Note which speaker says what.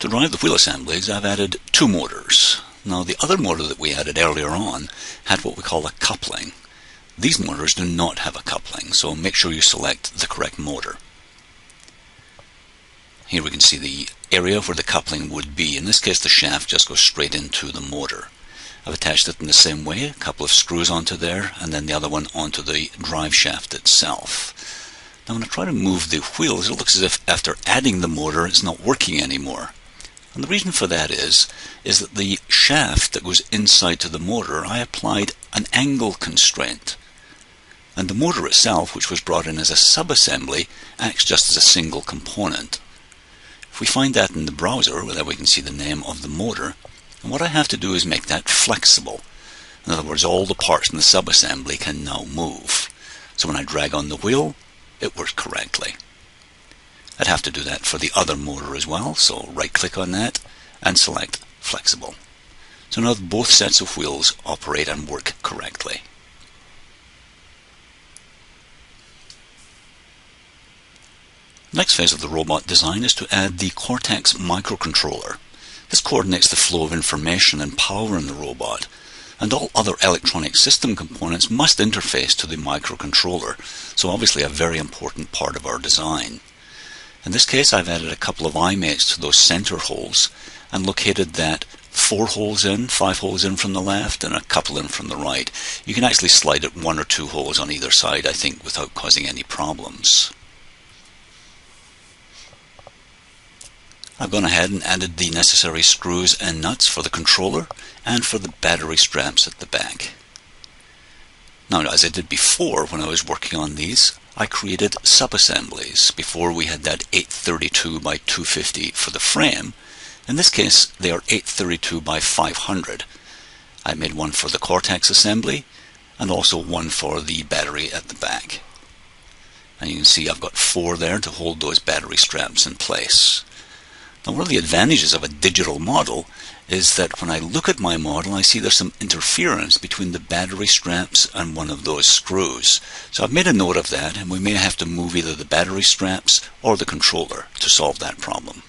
Speaker 1: To drive the wheel assemblies, I've added two motors. Now, the other motor that we added earlier on had what we call a coupling. These motors do not have a coupling, so make sure you select the correct motor. Here we can see the area where the coupling would be. In this case, the shaft just goes straight into the motor. I've attached it in the same way, a couple of screws onto there, and then the other one onto the drive shaft itself. Now when I try to move the wheels, it looks as if after adding the motor, it's not working anymore. And the reason for that is that the shaft that goes inside to the motor, I applied an angle constraint. And the motor itself, which was brought in as a sub-assembly, acts just as a single component. If we find that in the browser, then we can see the name of the motor. And what I have to do is make that flexible. In other words, all the parts in the sub-assembly can now move. So when I drag on the wheel, it works correctly. I'd have to do that for the other motor as well, so right-click on that and select Flexible. So now both sets of wheels operate and work correctly. Next phase of the robot design is to add the Cortex microcontroller. This coordinates the flow of information and power in the robot, and all other electronic system components must interface to the microcontroller, so obviously a very important part of our design. In this case, I've added a couple of eye mates to those center holes and located that 4 holes in, 5 holes in from the left and a couple in from the right. You can actually slide it 1 or 2 holes on either side, I think, without causing any problems. I've gone ahead and added the necessary screws and nuts for the controller and for the battery straps at the back. Now, as I did before when I was working on these, I created sub-assemblies. Before we had that 832 by 250 for the frame. In this case, they are 832 by 500. I made one for the Cortex assembly and also one for the battery at the back. And you can see I've got 4 there to hold those battery straps in place. Now, one of the advantages of a digital model is that when I look at my model, I see there's some interference between the battery straps and one of those screws. So I've made a note of that, and we may have to move either the battery straps or the controller to solve that problem.